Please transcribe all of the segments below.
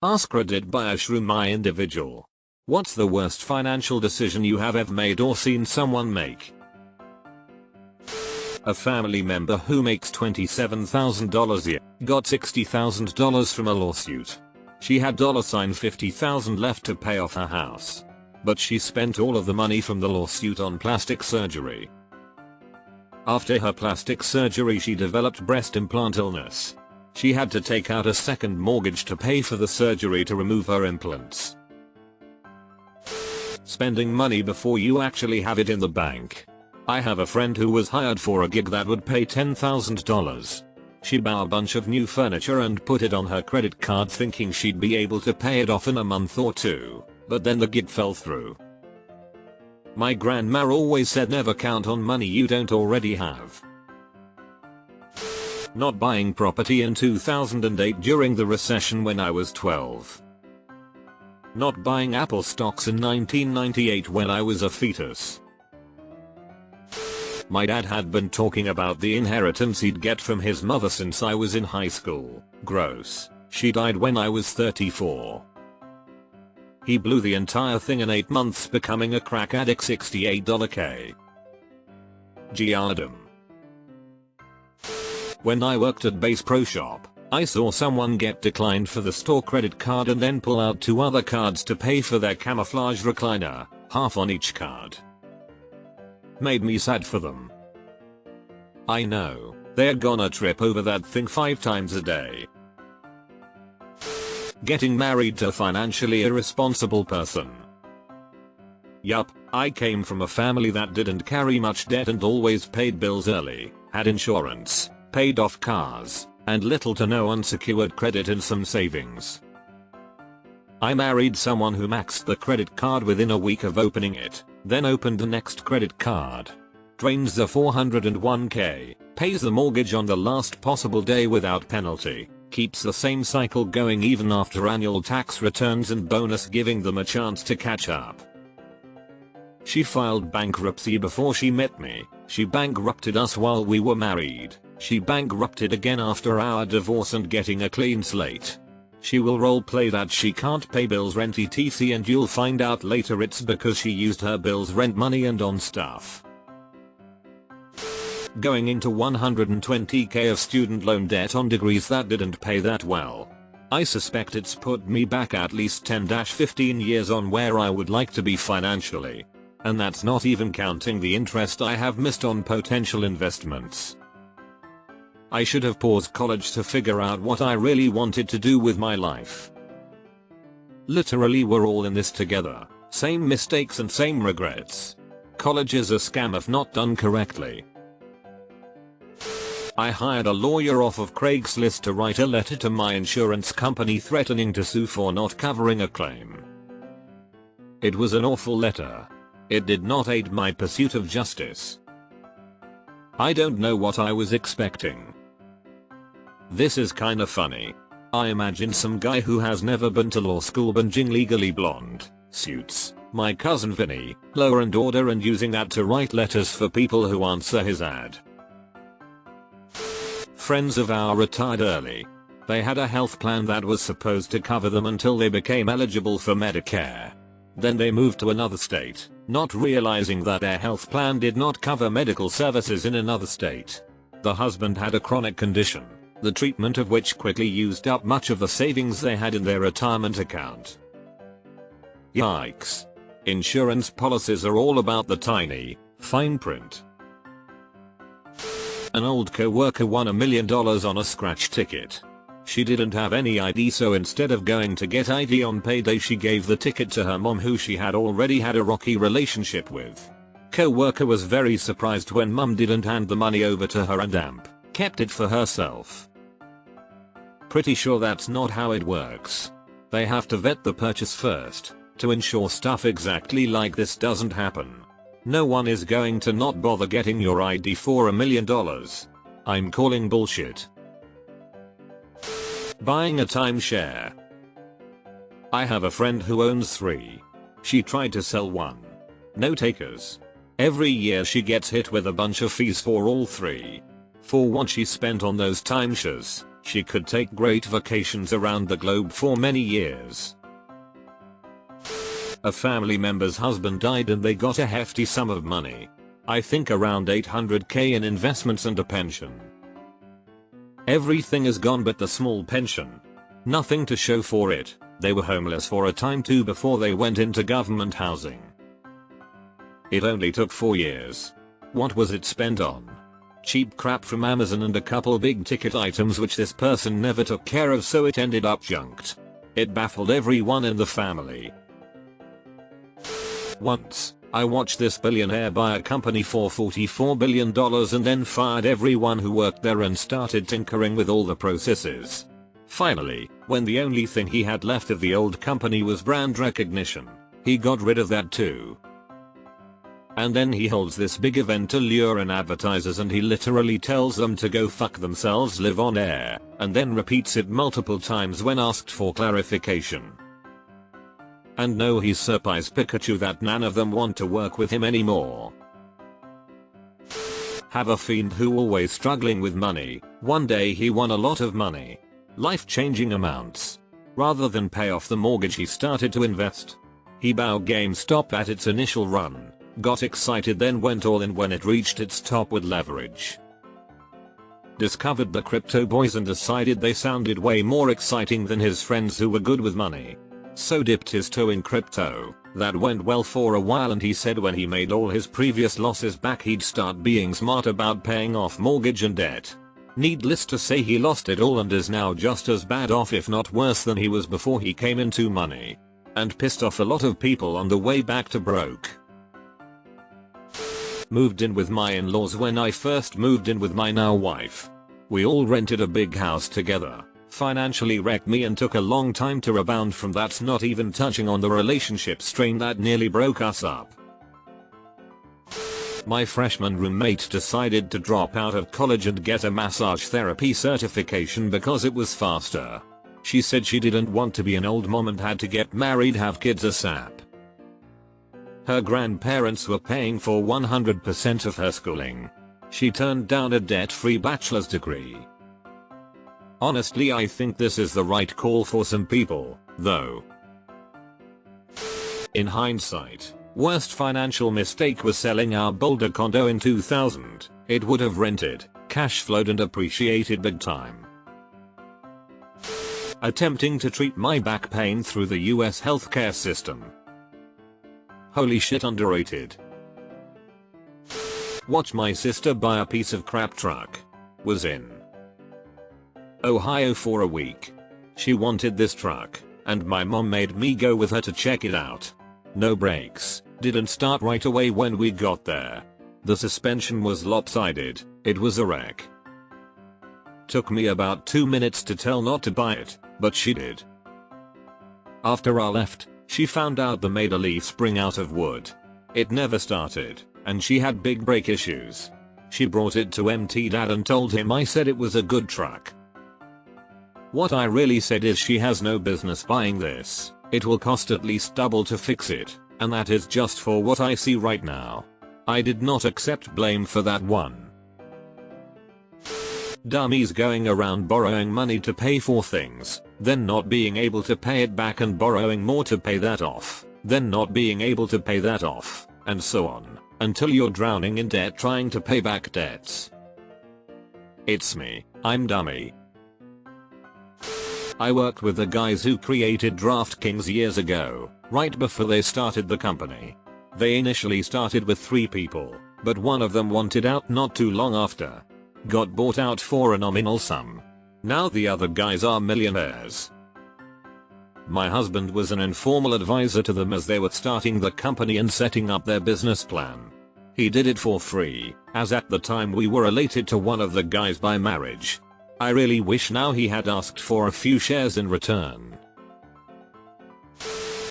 AskReddit by my individual. What's the worst financial decision you have ever made or seen someone make? A family member who makes $27,000 a year got $60,000 from a lawsuit. She had $50,000 left to pay off her house. But she spent all of the money from the lawsuit on plastic surgery. After her plastic surgery, she developed breast implant illness. She had to take out a second mortgage to pay for the surgery to remove her implants. Spending money before you actually have it in the bank. I have a friend who was hired for a gig that would pay $10,000. She bought a bunch of new furniture and put it on her credit card thinking she'd be able to pay it off in a month or two, but then the gig fell through. My grandma always said never count on money you don't already have. Not buying property in 2008 during the recession when I was 12. Not buying Apple stocks in 1998 when I was a fetus. My dad had been talking about the inheritance he'd get from his mother since I was in high school. Gross. She died when I was 34. He blew the entire thing in 8 months, becoming a crack addict. $68K. Adam. When I worked at Bass Pro Shop, I saw someone get declined for the store credit card and then pull out 2 other cards to pay for their camouflage recliner, half on each card. Made me sad for them. I know, they're gonna trip over that thing 5 times a day. Getting married to a financially irresponsible person. Yup, I came from a family that didn't carry much debt and always paid bills early, had insurance, paid off cars, and little to no unsecured credit and some savings. I married someone who maxed the credit card within a week of opening it, then opened the next credit card. Drains the $401k, pays the mortgage on the last possible day without penalty, keeps the same cycle going even after annual tax returns and bonus, giving them a chance to catch up. She filed bankruptcy before she met me. She bankrupted us while we were married. She bankrupted again after our divorce and getting a clean slate. She will roleplay that she can't pay bills, rent etc, and you'll find out later it's because she used her bills, rent money and on stuff. Going into 120k of student loan debt on degrees that didn't pay that well. I suspect it's put me back at least 10-15 years on where I would like to be financially. And that's not even counting the interest I have missed on potential investments. I should have paused college to figure out what I really wanted to do with my life. Literally, we're all in this together. Same mistakes and same regrets. College is a scam if not done correctly. I hired a lawyer off of Craigslist to write a letter to my insurance company threatening to sue for not covering a claim. It was an awful letter. It did not aid my pursuit of justice. I don't know what I was expecting. This is kinda funny. I imagine some guy who has never been to law school binging Legally Blonde, Suits, My Cousin Vinny, Law and Order, and using that to write letters for people who answer his ad. Friends of ours retired early. They had a health plan that was supposed to cover them until they became eligible for Medicare. Then they moved to another state, not realizing that their health plan did not cover medical services in another state. The husband had a chronic condition, the treatment of which quickly used up much of the savings they had in their retirement account. Yikes. Insurance policies are all about the tiny, fine print. An old co-worker won $1 million on a scratch ticket. She didn't have any ID, so instead of going to get ID on payday, she gave the ticket to her mom, who she had already had a rocky relationship with. Co-worker was very surprised when mom didn't hand the money over to her and kept it for herself. Pretty sure that's not how it works. They have to vet the purchase first to ensure stuff exactly like this doesn't happen. No one is going to not bother getting your ID for $1 million. I'm calling bullshit. Buying a timeshare. I have a friend who owns 3. She tried to sell one. No takers. Every year she gets hit with a bunch of fees for all 3. For what she spent on those timeshares, She could take great vacations around the globe for many years. A family member's husband died and they got a hefty sum of money. I think around $800k in investments and a pension. Everything is gone but the small pension. Nothing to show for it. They were homeless for a time too before they went into government housing. It only took 4 years. What was it spent on? Cheap crap from Amazon and a couple big ticket items which this person never took care of, so it ended up junked. It baffled everyone in the family. Once, I watched this billionaire buy a company for $44 billion and then fired everyone who worked there and started tinkering with all the processes. Finally, when the only thing he had left of the old company was brand recognition, he got rid of that too. And then he holds this big event to lure in advertisers and he literally tells them to go fuck themselves live on air, and then repeats it multiple times when asked for clarification. And no, he's so pies Pikachu that none of them want to work with him anymore. Have a fiend who always struggling with money. One day he won a lot of money. Life-changing amounts. Rather than pay off the mortgage he started to invest. He bought GameStop at its initial run. Got excited, then went all in when it reached its top with leverage. Discovered the crypto boys and decided they sounded way more exciting than his friends who were good with money. So dipped his toe in crypto. That went well for a while and he said when he made all his previous losses back he'd start being smart about paying off mortgage and debt. Needless to say he lost it all and is now just as bad off if not worse than he was before he came into money. And pissed off a lot of people on the way back to broke. Moved in with my in-laws when I first moved in with my now wife. We all rented a big house together. Financially wrecked me and took a long time to rebound from that, not even touching on the relationship strain that nearly broke us up. My freshman roommate decided to drop out of college and get a massage therapy certification because it was faster. She said she didn't want to be an old mom and had to get married, have kids ASAP. Her grandparents were paying for 100% of her schooling. She turned down a debt-free bachelor's degree. Honestly, I think this is the right call for some people, though. In hindsight, worst financial mistake was selling our Boulder condo in 2000. It would have rented, cash flowed and appreciated big time. Attempting to treat my back pain through the US healthcare system. Holy shit, underrated. Watch my sister buy a piece of crap truck. Was in Ohio for a week. She wanted this truck, and my mom made me go with her to check it out. No brakes, didn't start right away when we got there. The suspension was lopsided, it was a wreck. Took me about 2 minutes to tell not to buy it, but she did. After I left, she found out they made a leaf spring out of wood. It never started, and she had big brake issues. She brought it to MT Dad and told him I said it was a good truck. What I really said is she has no business buying this. It will cost at least double to fix it, and that is just for what I see right now. I did not accept blame for that one. Dummies going around borrowing money to pay for things, then not being able to pay it back and borrowing more to pay that off, then not being able to pay that off, and so on, until you're drowning in debt trying to pay back debts. It's me, I'm dummy. I worked with the guys who created DraftKings years ago, right before they started the company. They initially started with 3 people, but one of them wanted out not too long after. Got bought out for a nominal sum. Now the other guys are millionaires. My husband was an informal advisor to them as they were starting the company and setting up their business plan. He did it for free, as at the time we were related to one of the guys by marriage. I really wish now he had asked for a few shares in return.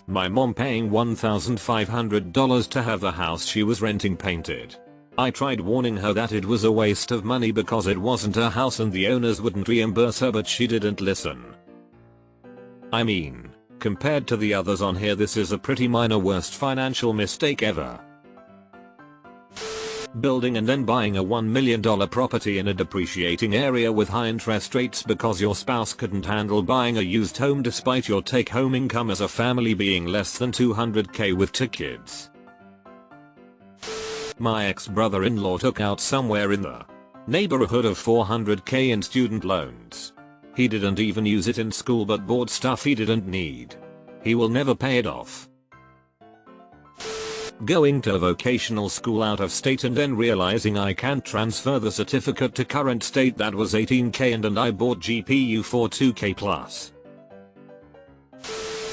My mom paying $1,500 to have the house she was renting painted. I tried warning her that it was a waste of money because it wasn't her house and the owners wouldn't reimburse her, but she didn't listen. I mean, compared to the others on here, this is a pretty minor worst financial mistake ever. Building and then buying a $1 million property in a depreciating area with high interest rates because your spouse couldn't handle buying a used home despite your take-home income as a family being less than $200k with 2 kids. My ex-brother-in-law took out somewhere in the neighborhood of $400k in student loans. He didn't even use it in school but bought stuff he didn't need. He will never pay it off. Going to a vocational school out of state and then realizing I can't transfer the certificate to current state that was $18k and I bought GPU for $2k plus.